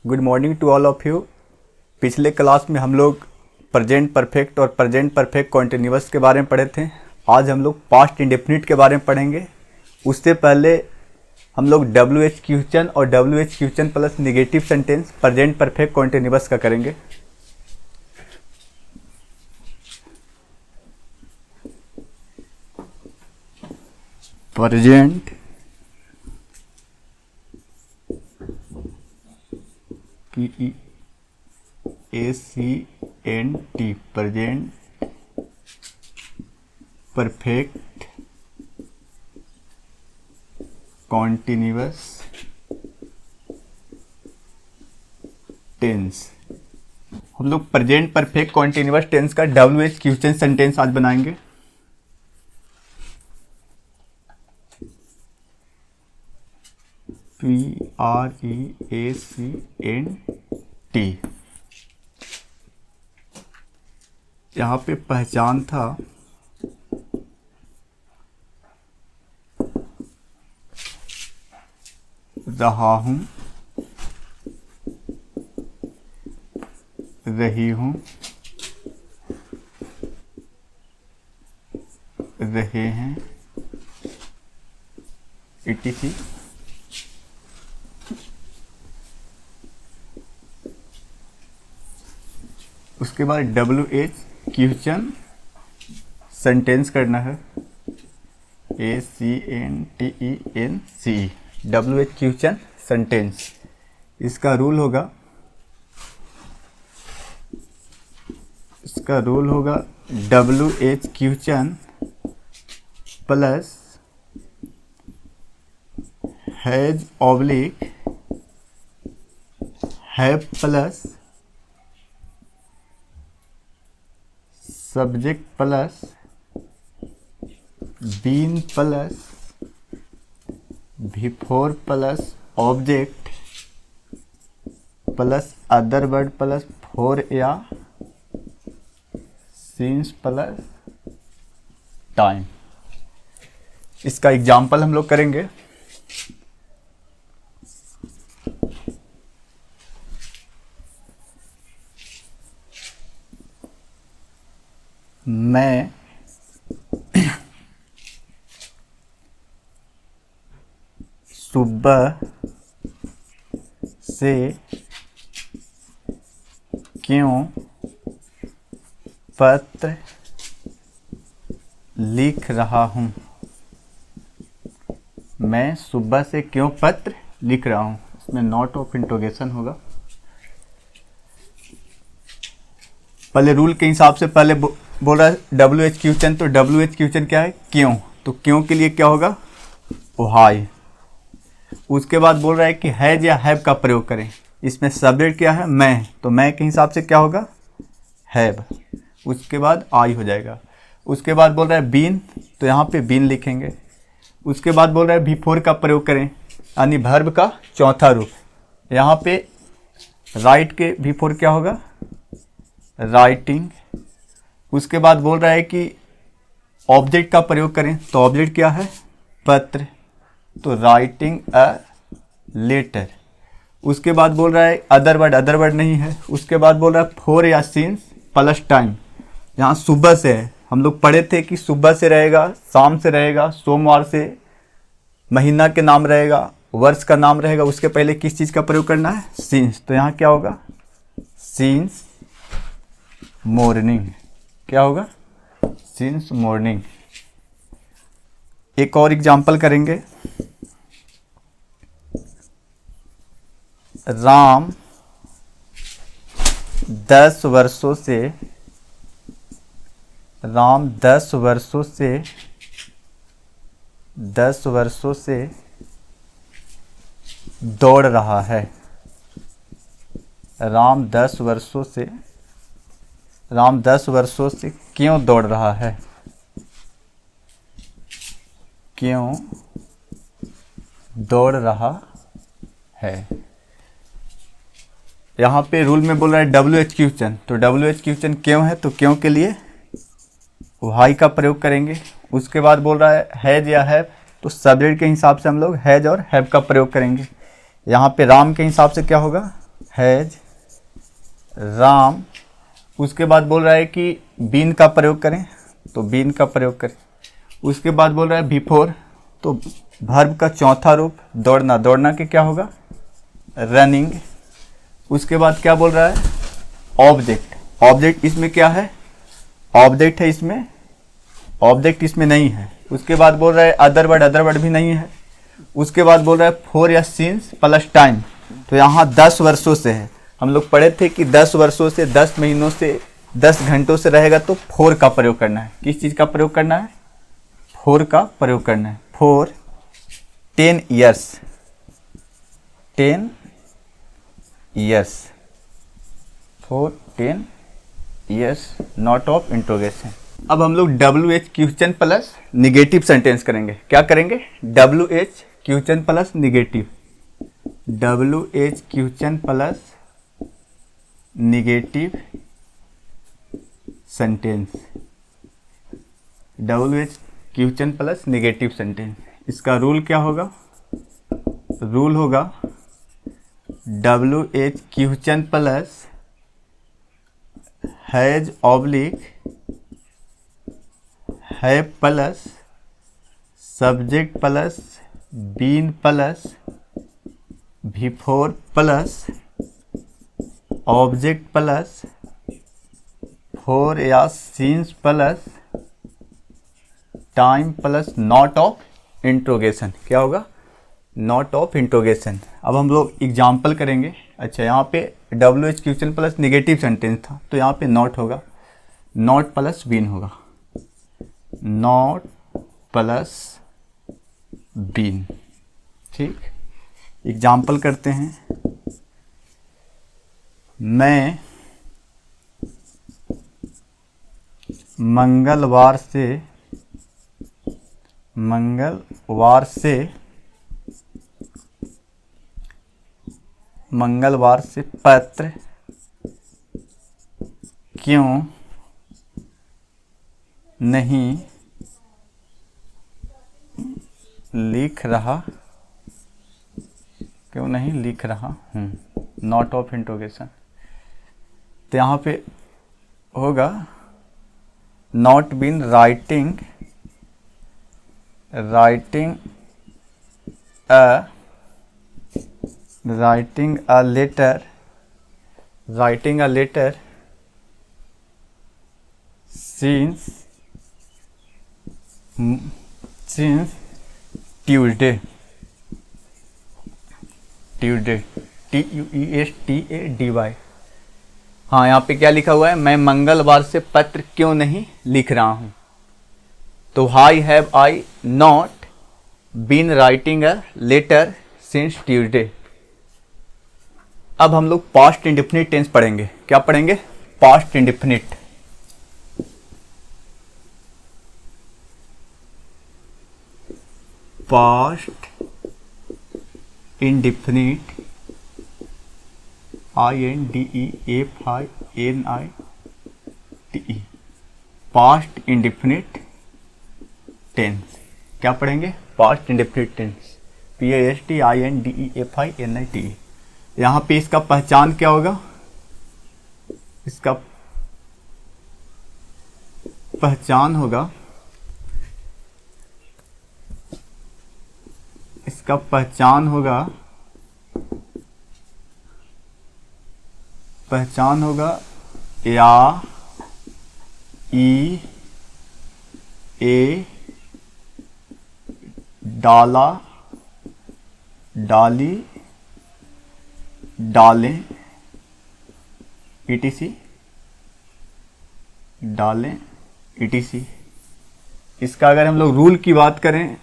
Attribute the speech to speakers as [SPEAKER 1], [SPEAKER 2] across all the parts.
[SPEAKER 1] Good morning to all of you. पिछले class में हम लोग प्रेजेंट परफेक्ट और प्रेजेंट परफेक्ट कॉन्टिन्यूअस के बारे में पढ़े थे। आज हम लोग पास्ट इंडेफिनिट के बारे में पढ़ेंगे। उससे पहले हम लोग डब्ल्यू एच क्वेश्चन और W H question plus negative sentence present perfect continuous का करेंगे। Present PEACNT present perfect continuous tense. हम लोग प्रेजेंट परफेक्ट कॉन्टिन्यूअस टेंस का WH क्वेश्चन सेंटेंस आज बनाएंगे। PREACNT यहाँ पे पहचान था रहा हूं, रही हूं, रहे हैं, etc। उसके बाद WH क्वेश्चन सेंटेंस करना है। ACNTENC WH question sentence. इसका रूल होगा WH question plus has oblique have plus subject plus been plus before plus object plus other word plus for या सिंस प्लस टाइम। इसका example हम लोग करेंगे। मैं सुबह से क्यों पत्र लिख रहा हूँ। मैं सुबह से क्यों पत्र लिख रहा हूँ। इसमें नॉट ऑफ इंट्रोगेशन होगा। पहले रूल के हिसाब से पहले बोल रहा है WH क्वेश्चन, तो WH क्वेश्चन क्या है, क्यों। तो क्यों के लिए क्या होगा, व्हाई। उसके बाद बोल रहा है कि हैज या हैव का प्रयोग करें। इसमें सब्जेक्ट क्या है, मैं, तो मैं के हिसाब से क्या होगा, हैव। उसके बाद आई हो जाएगा। उसके बाद बोल रहा है बीन, तो यहाँ पे बीन लिखेंगे। उसके बाद बोल रहा है बिफोर का प्रयोग करें, यानी वर्ब का चौथा रूप। यहाँ पे राइट के बिफोर क्या होगा, राइटिंग। उसके बाद बोल रहा है कि ऑब्जेक्ट का प्रयोग करें, तो ऑब्जेक्ट क्या है, पत्र, तो राइटिंग अ लेटर। उसके बाद बोल रहा है अदर वर्ड नहीं है। उसके बाद बोल रहा है फोर या सिंस प्लस टाइम। यहाँ सुबह से है, हम लोग पढ़े थे कि सुबह से रहेगा, शाम से रहेगा, सोमवार से, महीना के नाम रहेगा, वर्ष का नाम रहेगा। उसके पहले किस चीज़ का प्रयोग करना है, सिंस। तो यहाँ क्या होगा, सिंस मॉर्निंग। क्या होगा, सिंस मॉर्निंग। एक और एग्जाम्पल करेंगे। राम 10 वर्षों से दौड़ रहा है। राम 10 वर्षों से क्यों दौड़ रहा है, क्यों दौड़ रहा है। यहाँ पे रूल में बोल रहा है WH क्वेश्चन, तो WH क्वेश्चन क्यों है, तो क्यों के लिए व्हाई का प्रयोग करेंगे। उसके बाद बोल रहा है हैज या हैव, तो सब्जेक्ट के हिसाब से हम लोग हैज और हैव का प्रयोग करेंगे। यहाँ पे राम के हिसाब से क्या होगा, हैज राम, उसके बाद बोल रहा है कि बीन का प्रयोग करें, तो बीन का प्रयोग करें। उसके बाद बोल रहा है बिफोर, तो वर्ब का चौथा रूप दौड़ना, दौड़ना के क्या होगा रनिंग। उसके बाद क्या बोल रहा है ऑब्जेक्ट, ऑब्जेक्ट इसमें क्या है ऑब्जेक्ट है, इसमें ऑब्जेक्ट इसमें नहीं है। उसके बाद बोल रहा है अदर वर्ड भी नहीं है। उसके बाद बोल रहा है फोर या सिंस प्लस टाइम, तो यहाँ 10 वर्षों से है। हम लोग पढ़े थे कि 10 वर्षों से, 10 महीनों से, 10 घंटों से रहेगा तो फोर का प्रयोग करना है। किस चीज़ का प्रयोग करना है फोर का प्रयोग करना है। Four 10 years, 10 years, four 10 years, note of interrogation. अब हम लोग WH question plus negative sentence करेंगे। क्या करेंगे WH question plus negative, WH question plus negative sentence, WH question plus negative sentence. इसका रूल क्या होगा, रूल होगा WH question plus has oblique है plus subject plus been plus before plus object plus for या since plus time plus note of interrogation. क्या होगा not of interrogation. अब हम लोग एग्जाम्पल करेंगे। अच्छा, यहाँ पे WH question plus negative sentence था, तो यहाँ पे नॉट होगा, नॉट प्लस बीन होगा, नॉट प्लस बीन। ठीक, एग्जाम्पल करते हैं। मैं मंगलवार से पत्र क्यों नहीं लिख रहा हूँ, नॉट ऑफ इंट्रोगेशन। तो यहाँ पे होगा not been writing a letter since Tuesday, TUESTADY। हाँ, यहाँ पे क्या लिखा हुआ है, मैं मंगलवार से पत्र क्यों नहीं लिख रहा हूँ। तो why have I not been writing a letter since Tuesday. अब हम लोग पास्ट इंडेफिनिट टेंस पढ़ेंगे। क्या पढ़ेंगे past indefinite. Past indefinite INDEFINITE, past indefinite tense. क्या पढ़ेंगे पास्ट इंडेफिनिट टेंस, PASTINDEFINITE। यहाँ पे इसका पहचान क्या होगा, इसका पहचान होगा, इसका पहचान होगा या ई ए डाला डाली डालें ETC, डालें ETC। इसका अगर हम लोग रूल की बात करें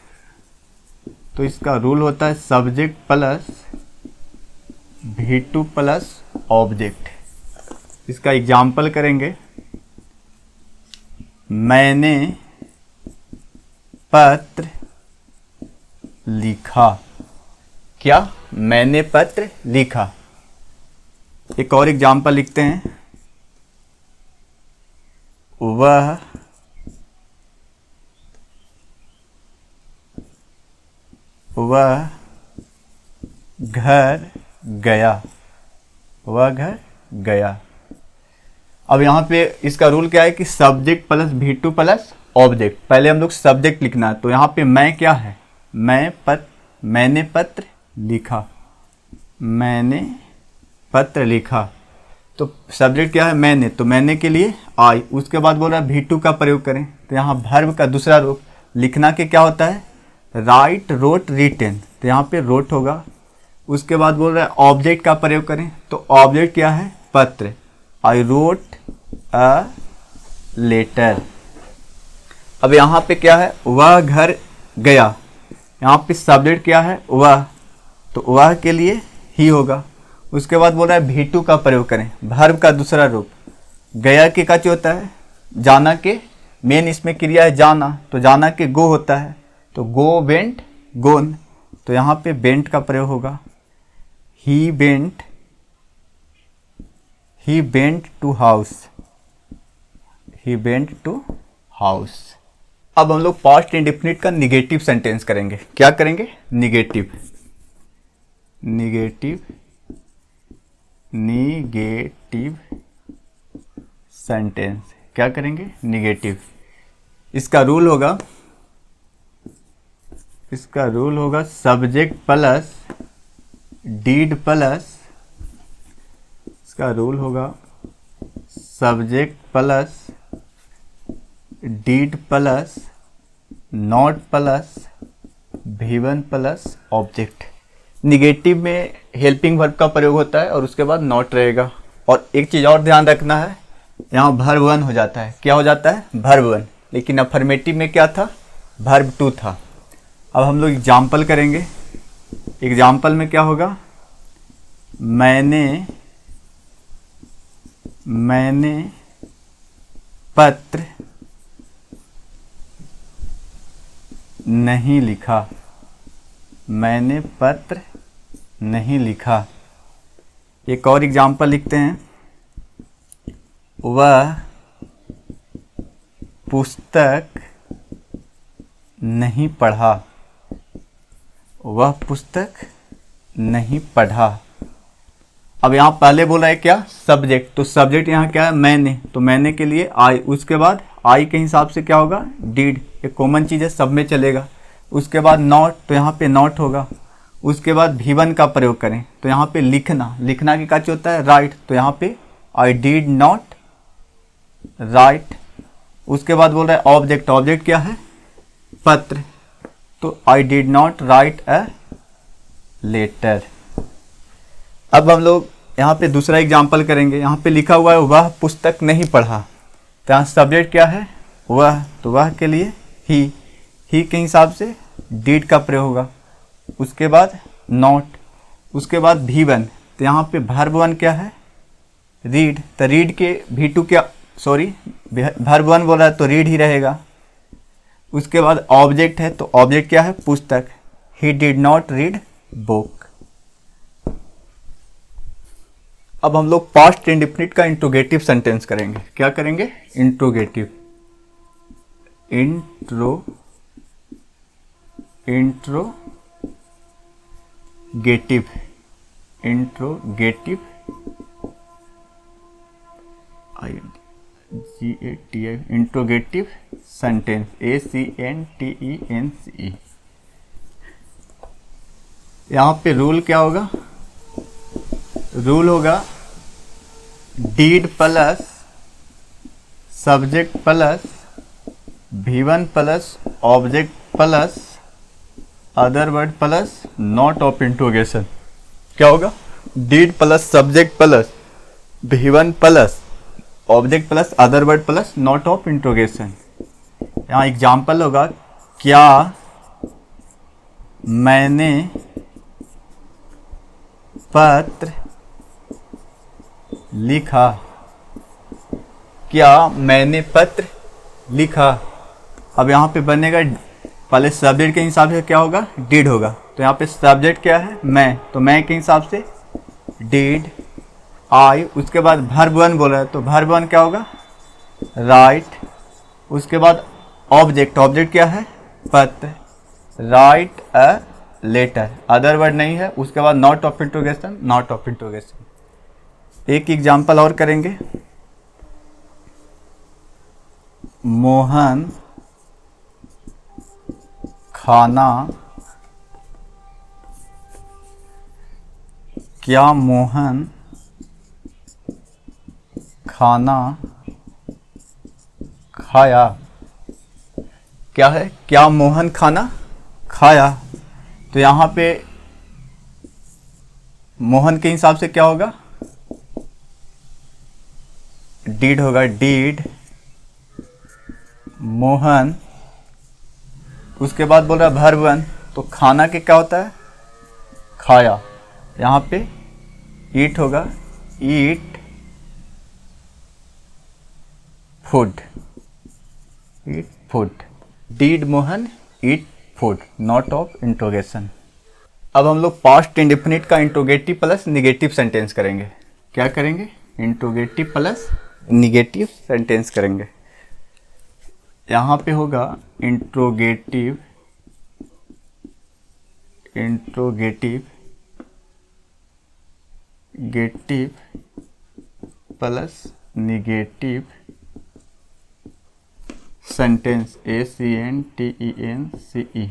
[SPEAKER 1] तो इसका रूल होता है subject plus V2 plus object. इसका एग्जाम्पल करेंगे। मैंने पत्र लिखा। क्या मैंने पत्र लिखा। एक और एग्जाम्पल लिखते हैं, वह घर गया। वह घर गया। अब यहाँ पे इसका रूल क्या है कि subject plus V2 plus object. पहले हम लोग सब्जेक्ट लिखना है, तो यहाँ पे मैं क्या है, मैंने पत्र लिखा, मैंने पत्र लिखा। तो सब्जेक्ट क्या है, मैंने, तो मैंने के लिए आई। उसके बाद बोल रहा है V2 का प्रयोग करें, तो यहाँ वर्ब का दूसरा रूप लिखना के क्या होता है, राइट, रोट, रिटेन, तो यहाँ पे रोट होगा। उसके बाद बोल रहा है ऑब्जेक्ट का प्रयोग करें, तो ऑब्जेक्ट क्या है, पत्र, आई रोट अ लेटर। अब यहाँ पे क्या है, वह घर गया, यहाँ पे सब्जेक्ट क्या है, वह, तो वह के लिए ही होगा। उसके बाद बोल रहा है V2 का प्रयोग करें, वर्ब का दूसरा रूप, गया के का होता है, जाना के, मेन इसमें क्रिया है जाना, तो जाना के गो होता है, तो गो, वेंट, गोन, तो यहाँ पे वेंट का प्रयोग होगा। He went to house, he went to house. अब हम लोग पास्ट इंडेफिनिट का निगेटिव सेंटेंस करेंगे। क्या करेंगे, निगेटिव सेंटेंस। क्या करेंगे, निगेटिव। इसका रूल होगा सब्जेक्ट प्लस डीड प्लस, इसका रूल होगा subject plus did plus not plus V1 plus object. Negative में हेल्पिंग वर्ब का प्रयोग होता है और उसके बाद नॉट रहेगा। और एक चीज़ और ध्यान रखना है, यहाँ वर्ब 1 हो जाता है। क्या हो जाता है, वर्ब 1, लेकिन अफर्मेटिव में क्या था, वर्ब 2 था। अब हम लोग एग्जाम्पल करेंगे। एग्जाम्पल में क्या होगा, मैंने पत्र नहीं लिखा, मैंने पत्र नहीं लिखा। एक और एग्जाम्पल लिखते हैं, वह पुस्तक नहीं पढ़ा, वह पुस्तक नहीं पढ़ा। अब यहाँ पहले बोला है क्या, सब्जेक्ट, तो सब्जेक्ट यहाँ क्या है, मैंने, तो मैंने के लिए आई। उसके बाद आई के हिसाब से क्या होगा, डीड, एक कॉमन चीज़ है, सब में चलेगा। उसके बाद नॉट, तो यहाँ पे नॉट होगा। उसके बाद V1 का प्रयोग करें, तो यहाँ पे लिखना के काच होता है, राइट, तो यहाँ पे आई डिड नॉट राइट। उसके बाद बोल रहा है ऑब्जेक्ट क्या है, पत्र, तो I did not write a letter. अब हम लोग यहाँ पे दूसरा एग्जाम्पल करेंगे। यहाँ पे लिखा हुआ है वह पुस्तक नहीं पढ़ा, तो यहाँ सब्जेक्ट क्या है, वह, तो वह के लिए ही के हिसाब से डिड का प्रयोग होगा। उसके बाद नॉट, उसके बाद V1, तो यहाँ पे वर्ब 1 क्या है, रीड, तो रीड के V2 क्या, वर्ब 1 बोल रहा है तो रीड ही रहेगा। उसके बाद ऑब्जेक्ट है, तो ऑब्जेक्ट क्या है, पुस्तक, he did not read book. अब हम लोग पास्ट इंडेफिनिट का इंट्रोगेटिव सेंटेंस करेंगे। क्या करेंगे, इंट्रोगेटिव इंट्रोगेटिव सेंटेंस, ACNTENCE। यहाँ पे रूल क्या होगा, रूल होगा did plus subject plus V1 plus object plus other word plus note of interrogation. क्या होगा, did plus subject plus V1 plus object plus other word plus note of interrogation. यहाँ example होगा, क्या मैंने पत्र लिखा, क्या मैंने पत्र लिखा। अब यहाँ पे बनेगा, पहले सब्जेक्ट के हिसाब से क्या होगा, डिड होगा, तो यहाँ पे सब्जेक्ट क्या है, मैं, तो मैं के हिसाब से डिड आई। उसके बाद वर्ब 1 बोला है, तो वर्ब 1 क्या होगा, राइट। उसके बाद ऑब्जेक्ट क्या है, पत्र, write a letter, other word नहीं है। उसके बाद note of interrogation, note of interrogation. एक एग्जाम्पल और करेंगे। मोहन खाना, क्या मोहन खाना खाया? क्या है? क्या मोहन खाना खाया? तो यहाँ पे मोहन के हिसाब से क्या होगा? डीड होगा, डीड मोहन। उसके बाद बोल रहा है वर्ब वन, तो खाना के क्या होता है? खाया। यहाँ पे ईट होगा, eat food, eat food. Did Mohan eat food, note of interrogation. अब हम लोग पास्ट इंडेफिनिट का इंट्रोगेटिव प्लस निगेटिव सेंटेंस करेंगे। क्या करेंगे? इंट्रोगेटिव प्लस निगेटिव सेंटेंस करेंगे। यहाँ पे होगा इंट्रोगेटिव, इंट्रोगेटिव गेटिव प्लस निगेटिव सेंटेंस, ACNTENCE।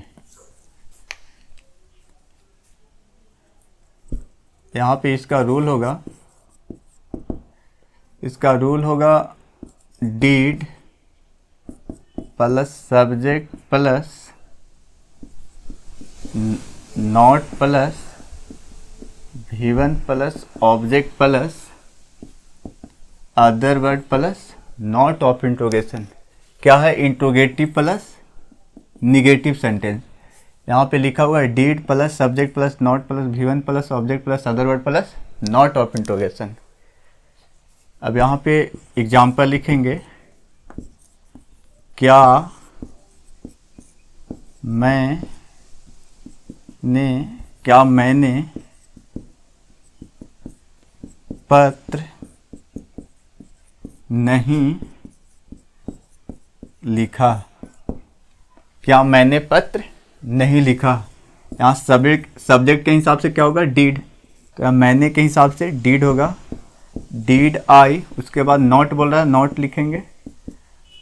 [SPEAKER 1] यहाँ पे इसका रूल होगा, इसका रूल होगा did plus subject plus not plus V1 plus object plus other word plus note of interrogation. क्या है? Interrogative plus negative sentence. यहाँ पे लिखा हुआ है did plus subject plus not plus V1 plus object plus other word plus note of interrogation. अब यहाँ पे एग्जाम्पल लिखेंगे। क्या मैंने पत्र नहीं लिखा? क्या मैंने पत्र नहीं लिखा? यहाँ सब्जेक्ट के हिसाब से क्या होगा? डीड। तो यहाँ मैंने के हिसाब से डीड होगा, डीड आई। उसके बाद नॉट बोल रहा है, नॉट लिखेंगे।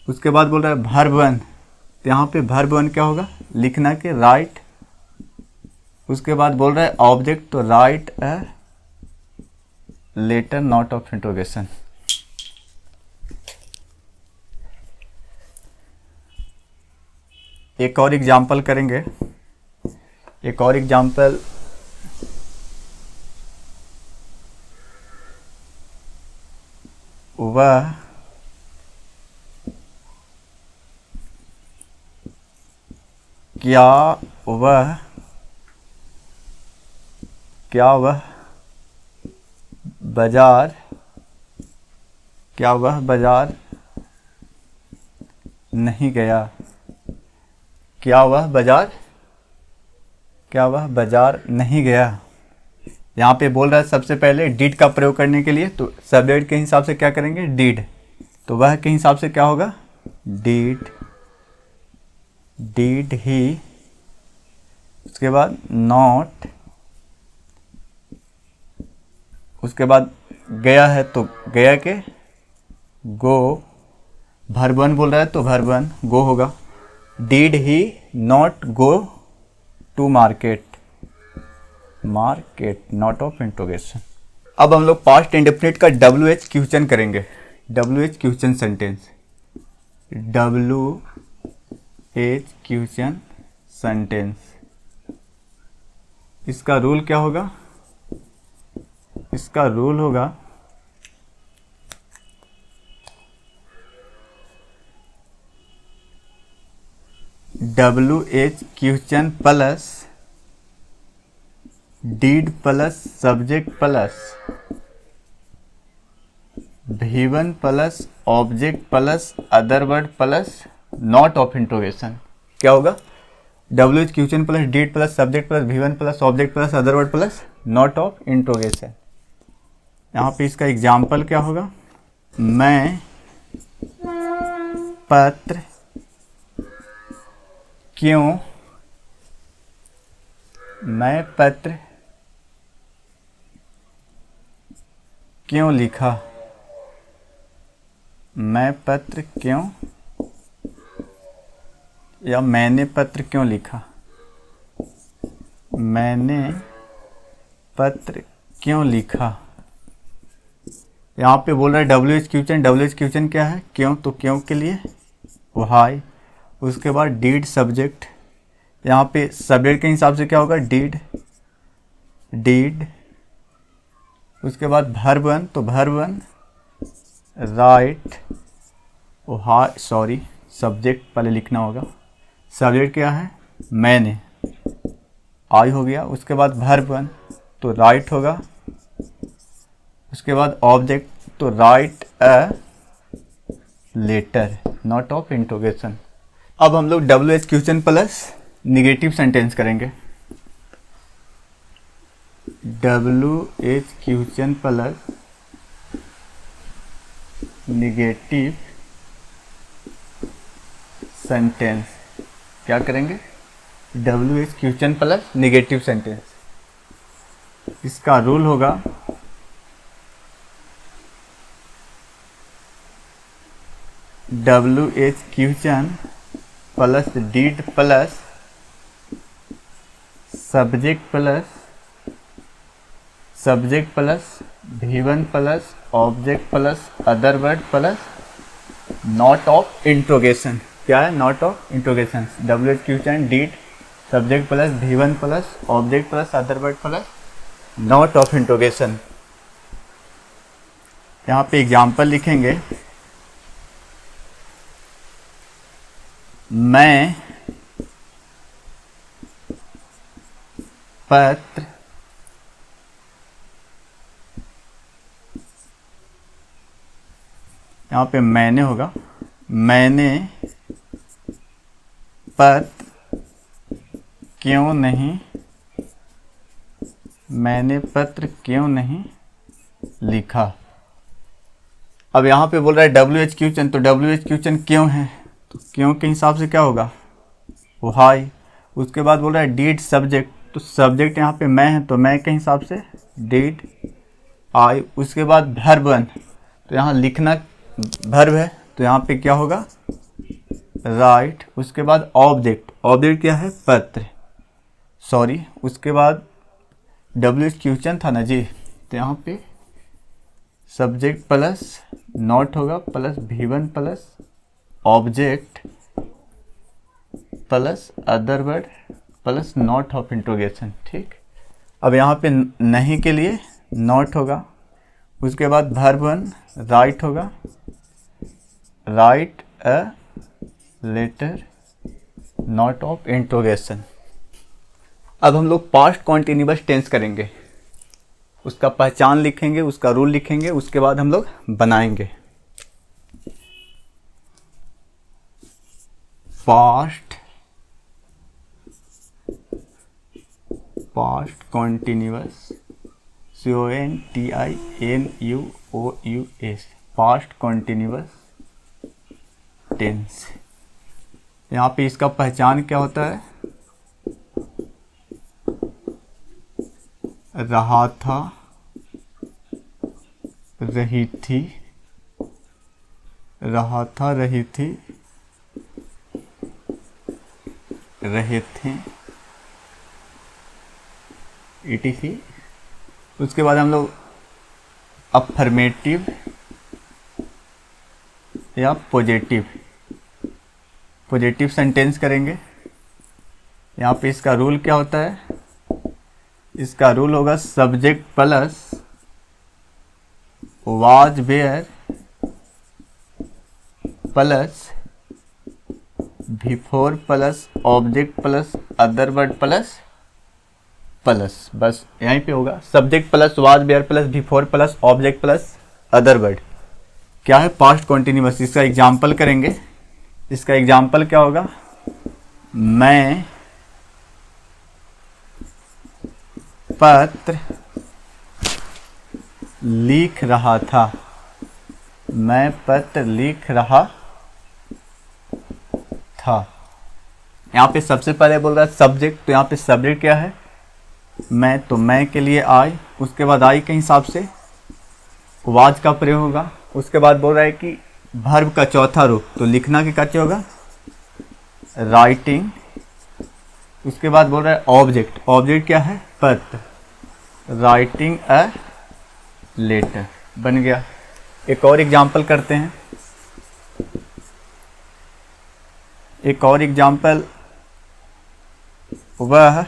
[SPEAKER 1] उसके बाद बोल रहा है वर्ब वन, तो यहाँ पे वर्ब वन क्या होगा? लिखना के राइट। उसके बाद बोल रहा है ऑब्जेक्ट, तो write a letter note of interrogation. एक और एग्जाम्पल करेंगे। एक और एग्जाम्पल, वह क्या वह बाजार नहीं गया? क्या वह बाजार नहीं गया? यहाँ पे बोल रहा है सबसे पहले डीड का प्रयोग करने के लिए, तो सब्जेक्ट के हिसाब से क्या करेंगे? डीड। तो वह के हिसाब से क्या होगा? डीड ही। उसके बाद नॉट। उसके बाद गया है, तो गया के गो। वर्ब वन बोल रहा है, तो वर्ब वन गो होगा। Did he not go to market, note of interrogation. अब हम लोग पास्ट इंडेफिनिट का WH क्वेश्चन करेंगे। WH question sentence, WH question sentence. इसका रूल क्या होगा? इसका रूल होगा WH question plus did plus subject plus V1 plus object plus other word plus note of interrogation. क्या होगा? WH question plus did plus subject plus V1 plus object plus other word plus note of interrogation. यहाँ पे इसका example क्या होगा? मैं पत्र क्यों लिखा, मैं पत्र क्यों, या मैंने पत्र क्यों लिखा, मैंने पत्र क्यों लिखा। यहाँ पे बोल रहा है WH क्वेश्चन, WH क्वेश्चन क्या है, क्यों, तो क्यों के लिए व्हाई। उसके बाद डीड सब्जेक्ट, यहाँ पे सब्जेक्ट के हिसाब से क्या होगा, डीड, डीड। उसके बाद वर्ब वन, तो verb one right, sorry subject पहले लिखना होगा, सब्जेक्ट क्या है, मैंने, आई हो गया। उसके बाद वर्ब वन तो राइट होगा। उसके बाद ऑब्जेक्ट तो right a letter, note of interrogation. अब हम लोग WH question plus negative sentence करेंगे। WH question plus negative sentence, क्या करेंगे, WH question plus negative sentence. इसका रूल होगा WH question plus did plus subject plus V1 plus object plus other word plus note of interrogation. क्या है, note of interrogation. WH question did subject plus V1 plus object plus other word plus note of interrogation. यहाँ पे example लिखेंगे, मैं पत्र यहाँ पे मैंने होगा, मैंने पत्र क्यों नहीं, मैंने पत्र क्यों नहीं लिखा। अब यहाँ पे बोल रहा है WH क्वेश्चन, तो WH क्वेश्चन क्यों है, तो क्यों के हिसाब से क्या होगा, व्हाई। उसके बाद बोल रहा है डीड सब्जेक्ट, तो सब्जेक्ट यहाँ पे मैं है, तो मैं के हिसाब से डीड आई। उसके बाद वर्ब वन, तो यहाँ लिखना वर्ब है, तो यहाँ पे क्या होगा, राइट। उसके बाद ऑब्जेक्ट, ऑब्जेक्ट क्या है, पत्र, सॉरी। उसके बाद WH क्वेश्चन था ना जी, तो यहाँ पे सब्जेक्ट प्लस नॉट होगा plus V1 plus object plus other word plus note of interrogation, ठीक। अब यहाँ पे नहीं के लिए नॉट होगा। उसके बाद वर्ब वन राइट होगा, right a letter note of interrogation. अब हम लोग पास्ट कॉन्टिन्यूअस टेंस करेंगे, उसका पहचान लिखेंगे, उसका रूल लिखेंगे, उसके बाद हम लोग बनाएंगे। Past continuous, CONTINUOUS, past continuous tense. यहाँ पे इसका पहचान क्या होता है, रहा था, रही थी, रहा था, रही थी, रहे थे, ETC। उसके बाद हम लोग अफर्मेटिव या पॉजिटिव सेंटेंस करेंगे। यहाँ पे इसका रूल क्या होता है, इसका रूल होगा subject plus was were plus before plus object plus other word plus, बस यहीं पे होगा। Subject plus was were plus before plus object plus other word, क्या है, पास्ट कॉन्टिन्यूअस। इसका एग्जाम्पल करेंगे। इसका एग्जाम्पल क्या होगा, मैं पत्र लिख रहा था, मैं पत्र लिख रहा था। यहाँ पे सबसे पहले बोल रहा है सब्जेक्ट, तो यहाँ पे सब्जेक्ट क्या है, मैं, तो मैं के लिए आई। उसके बाद आई के हिसाब से वाज का प्रयोग होगा। उसके बाद बोल रहा है कि वर्ब का चौथा रूप, तो लिखना के क्या होगा, राइटिंग। उसके बाद बोल रहा है ऑब्जेक्ट, ऑब्जेक्ट क्या है, पत्र, राइटिंग अ लेटर, बन गया। एक और एग्जाम्पल करते हैं, एक और एग्जाम्पल वह,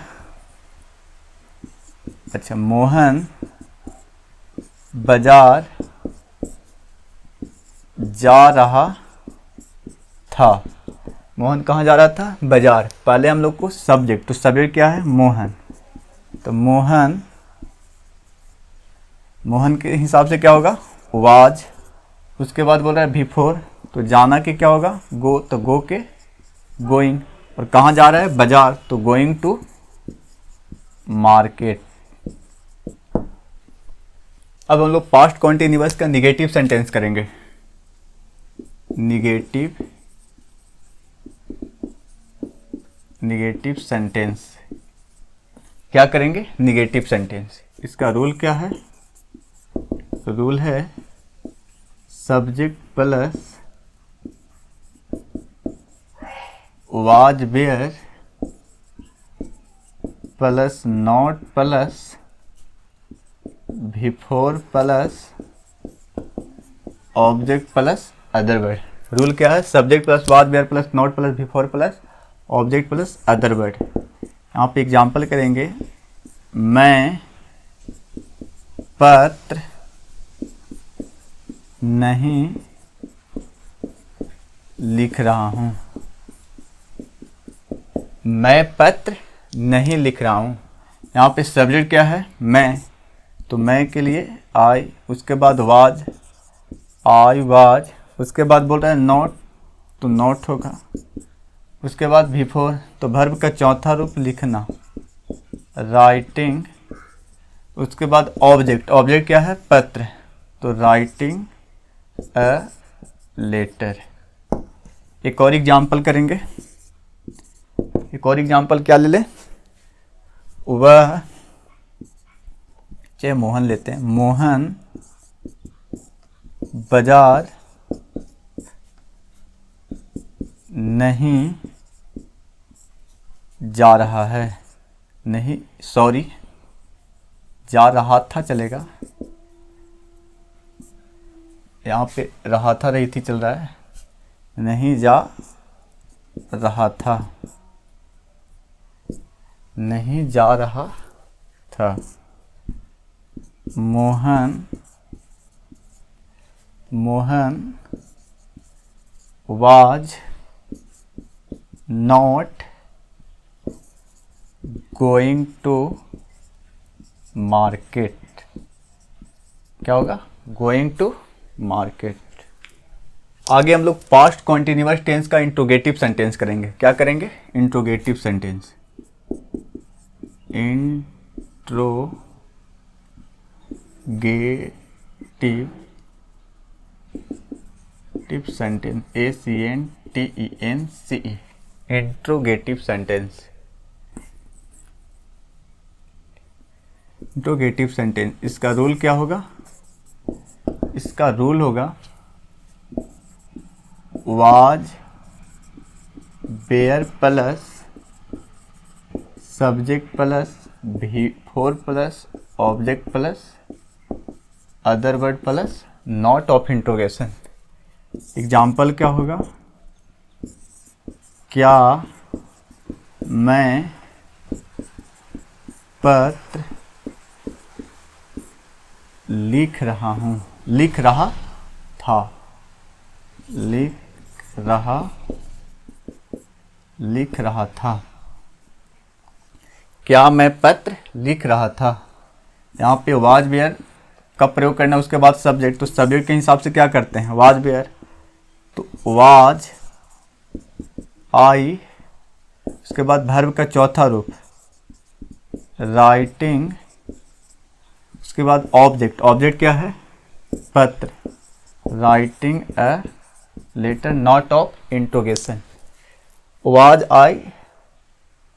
[SPEAKER 1] अच्छा, मोहन बाजार जा रहा था। मोहन कहाँ जा रहा था, बाजार। पहले हम लोग को सब्जेक्ट, तो सब्जेक्ट क्या है, मोहन, तो मोहन, मोहन के हिसाब से क्या होगा, वाज। उसके बाद बोल रहा है बिफोर, तो जाना के क्या होगा, गो, तो गो के गोइंग, और कहाँ जा रहा है, बाजार, तो गोइंग टू मार्केट। अब हम लोग पास्ट कॉन्टिन्यूअस का निगेटिव सेंटेंस करेंगे। निगेटिव सेंटेंस क्या करेंगे, निगेटिव सेंटेंस। इसका रूल क्या है, रूल है subject plus was were plus not plus before plus object plus other word. Rule क्या है, subject plus was were plus not plus before plus object plus other word. यहाँ पे example करेंगे, मैं पत्र नहीं लिख रहा हूँ, मैं पत्र नहीं लिख रहा हूँ। यहाँ पे सब्जेक्ट क्या है, मैं, तो मैं के लिए आई, उसके बाद वाज, आई वाज, उसके बाद बोल रहा है नॉट, तो नॉट होगा। उसके बाद बिफोर, तो वर्ब का चौथा रूप लिखना, राइटिंग। उसके बाद ऑब्जेक्ट, ऑब्जेक्ट क्या है, पत्र, तो राइटिंग अ लेटर। एक और एग्जाम्पल करेंगे, एक और एग्जाम्पल क्या ले लें, वह, चाहे मोहन लेते हैं, मोहन बाजार नहीं जा रहा है, नहीं सॉरी, जा रहा था चलेगा, यहाँ पे रहा था रही थी चल रहा है, नहीं जा रहा था, नहीं जा रहा था। Mohan was not going to market, क्या होगा, गोइंग टू मार्केट। आगे हम लोग पास्ट कॉन्टिन्यूअस टेंस का इंट्रोगेटिव सेंटेंस करेंगे। क्या करेंगे, interrogative sentence, interrogative sentence, ACNTENCE, interrogative sentence. Interrogative sentence, इसका रूल क्या होगा, इसका रूल होगा was were plus subject plus before plus object plus other word plus note of interrogation. Example क्या होगा, क्या मैं पत्र लिख रहा हूँ, लिख रहा था, लिख रहा था, क्या मैं पत्र लिख रहा था। यहाँ पे वाज वेयर का प्रयोग करना, उसके बाद सब्जेक्ट, तो सब्जेक्ट के हिसाब से क्या करते हैं, वाज वेयर, तो वाज आई, उसके बाद वर्ब का चौथा रूप राइटिंग, उसके बाद ऑब्जेक्ट, ऑब्जेक्ट क्या है, पत्र, writing a letter note of interrogation, was I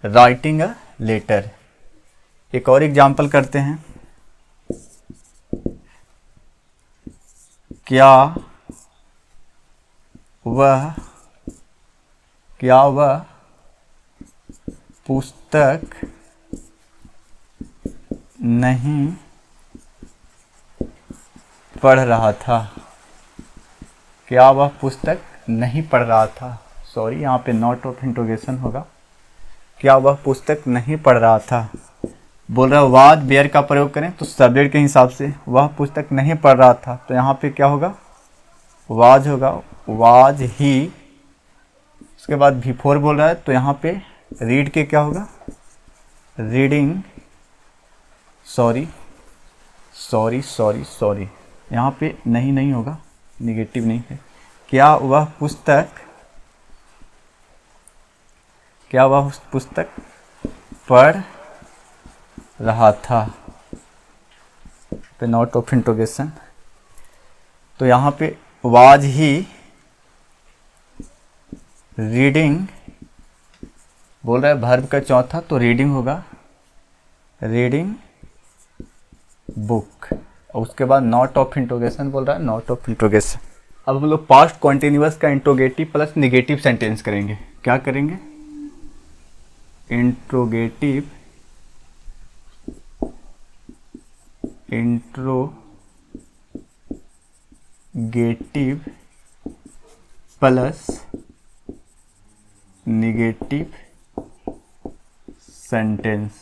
[SPEAKER 1] writing a letter. एक और एग्जाम्पल करते हैं, क्या वह पुस्तक नहीं पढ़ रहा था? क्या वह पुस्तक नहीं पढ़ रहा था? सॉरी, यहाँ पे नॉट ऑफ इंट्रोगेशन होगा। क्या वह पुस्तक नहीं पढ़ रहा था? बोल रहा है वाज वेयर का प्रयोग करें तो सब्जेक्ट के हिसाब से वह पुस्तक नहीं पढ़ रहा था, तो यहाँ पे क्या होगा? वाज होगा, वाज ही। उसके बाद बिफोर बोल रहा है तो यहाँ पे रीड के क्या होगा? रीडिंग। सॉरी, यहाँ पे नहीं होगा, निगेटिव नहीं है। क्या वह पुस्तक पढ़ रहा था? पे नॉट ऑफ इंट्रोगेशन, तो यहाँ पे वाज ही रीडिंग बोल रहा है, वर्ब का चौथा तो रीडिंग होगा, रीडिंग बुक। और उसके बाद नॉट ऑफ इंट्रोगेशन बोल रहा है, नॉट ऑफ इंट्रोगेशन। अब हम लोग पास्ट कॉन्टिन्यूअस का इंट्रोगेटिव प्लस निगेटिव सेंटेंस करेंगे। क्या करेंगे? Interrogative plus negative sentence.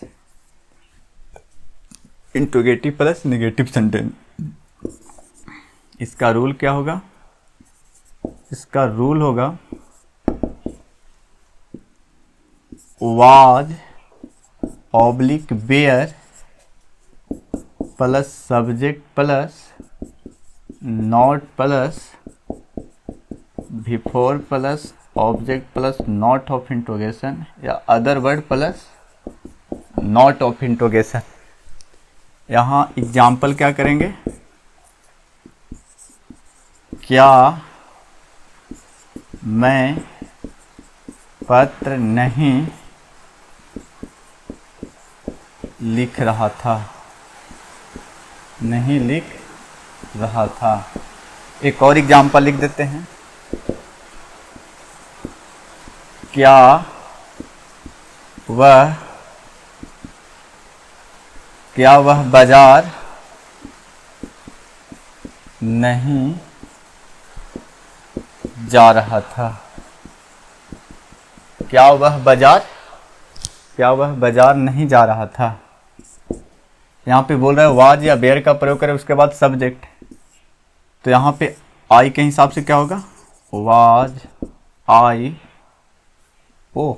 [SPEAKER 1] Interrogative plus negative sentence, इसका रूल क्या होगा? इसका रूल होगा was oblique were plus subject plus not plus before plus object plus note of interrogation या other word plus note of interrogation. यहाँ example क्या करेंगे? क्या मैं पत्र नहीं लिख रहा था? नहीं लिख रहा था। एक और एग्जाम्पल लिख देते हैं। क्या वह बाजार नहीं जा रहा था? क्या वह बाजार नहीं जा रहा था? यहाँ पे बोल रहा है वाज या बेयर का प्रयोग करें, उसके बाद सब्जेक्ट, तो यहाँ पे आई के हिसाब से क्या होगा? Was I. ओ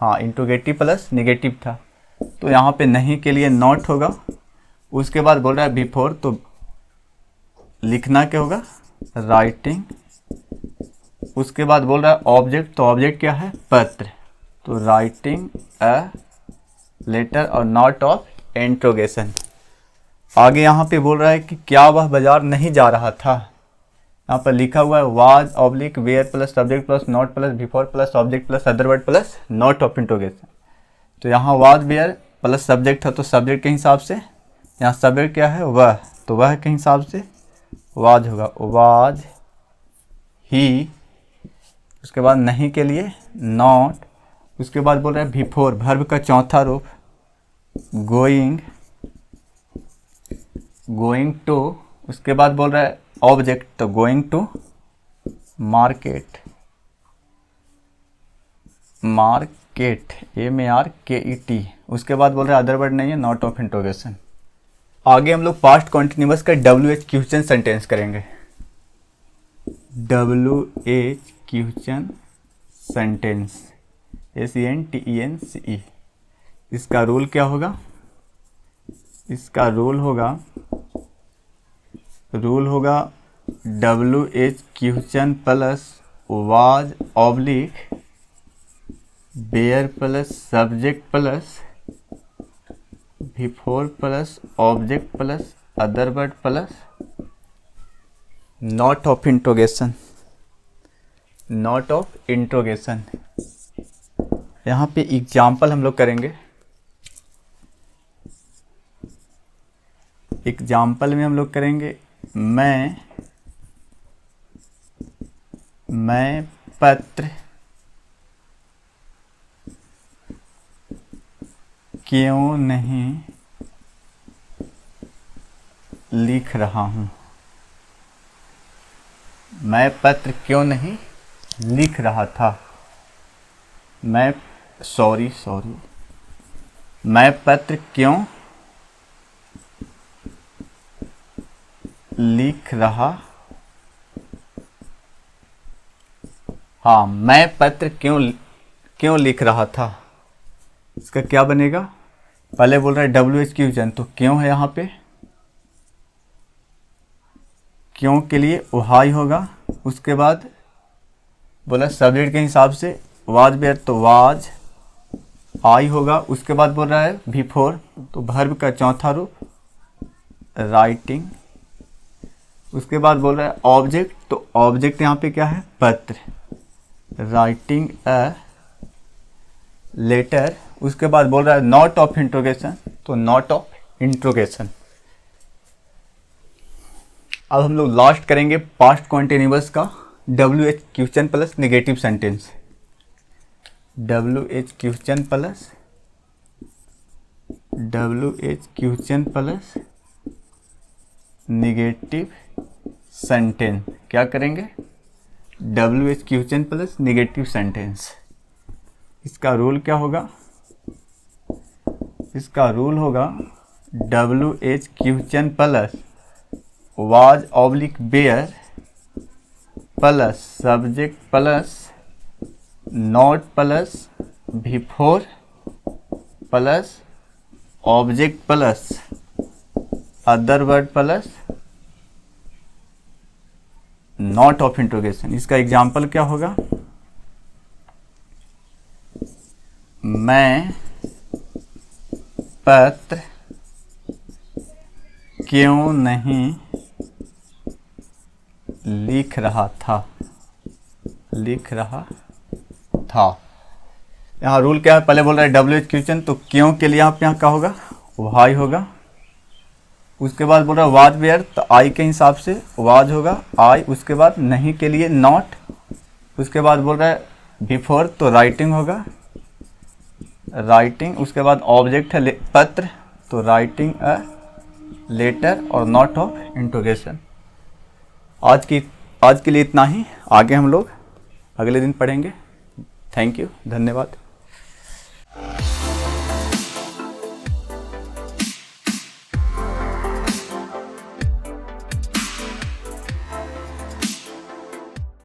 [SPEAKER 1] हाँ, इंट्रोगेटिव प्लस निगेटिव था, तो यहाँ पे नहीं के लिए नॉट होगा। उसके बाद बोल रहा है बिफोर, तो लिखना क्या होगा? राइटिंग। उसके बाद बोल रहा है ऑब्जेक्ट, तो ऑब्जेक्ट क्या है? पत्र, तो राइटिंग अ लेटर और नॉट ऑफ इंट्रोगेशन। आगे यहाँ पे बोल रहा है कि क्या वह बाजार नहीं जा रहा था? यहाँ पर लिखा हुआ है was oblique were plus subject plus not plus before plus object plus other word plus note of interrogation. तो यहाँ वाज वेयर प्लस सब्जेक्ट है, तो सब्जेक्ट के हिसाब से यहाँ सब्जेक्ट क्या है? वह, तो वह के हिसाब से वाज होगा, वाज ही। उसके बाद नहीं के लिए नॉट। उसके बाद बोल रहा है बिफोर, वर्ब का चौथा रूप, गोइंग टू। उसके बाद बोल रहा है ऑब्जेक्ट, तो गोइंग टू मार्केट, MARKET। उसके बाद बोल रहा है अदर वर्ड नहीं है, नॉट ऑफ इंट्रोगेशन। आगे हम लोग पास्ट कॉन्टिन्यूअस का WH क्वेश्चन सेंटेंस करेंगे। WH question sentence, SENTENCE। इसका रूल क्या होगा? इसका रूल होगा WH question plus was oblique were plus subject plus before plus object plus other word plus note of interrogation. यहाँ पे एग्जाम्पल हम लोग करेंगे। एग्जाम्पल में हम लोग करेंगे मैं मैं पत्र क्यों नहीं लिख रहा हूँ। मैं पत्र क्यों नहीं लिख रहा था। मैं पत्र क्यों लिख रहा। हाँ, मैं पत्र क्यों लिख रहा था। इसका क्या बनेगा, पहले बोल रहा है WHQN, तो क्यों है यहाँ पे, क्यों के लिए वहाई होगा। उसके बाद बोला सब्जेक्ट के हिसाब से वाज वेयर, तो वाज आई होगा। उसके बाद बोल रहा है बिफोर, तो वर्ब का चौथा रूप राइटिंग। उसके बाद बोल रहा है ऑब्जेक्ट, तो ऑब्जेक्ट यहाँ पे क्या है, पत्र, राइटिंग अ लेटर। उसके बाद बोल रहा है नॉट ऑफ इंट्रोगेशन, तो नॉट ऑफ इंट्रोगेशन। अब हम लोग लास्ट करेंगे पास्ट कॉन्टिन्यूअस का WHQN plus negative sentence. WHQN plus negative sentence. क्या करेंगे, WHQN प्लस नेगेटिव सेंटेंस। इसका रूल क्या होगा, इसका रूल होगा WHQN plus was oblique were plus subject plus not plus before plus object plus other word plus note of interrogation. इसका example क्या होगा, मैं पत्र क्यों नहीं लिख रहा था। यहाँ रूल क्या है, पहले बोल रहा है WHQN, तो क्यों के लिए आप यहाँ क्या होगा, वाई होगा। उसके बाद बोल रहा है वाज वेयर, तो आई के हिसाब से वाज होगा आई। उसके बाद नहीं के लिए नॉट। उसके बाद बोल रहा है बिफोर, तो राइटिंग होगा राइटिंग। उसके बाद ऑब्जेक्ट है पत्र, तो राइटिंग अ लेटर और नॉट ऑफ इंट्रोगेशन। आज के लिए इतना ही, आगे हम लोग अगले दिन पढ़ेंगे। थैंक यू, धन्यवाद।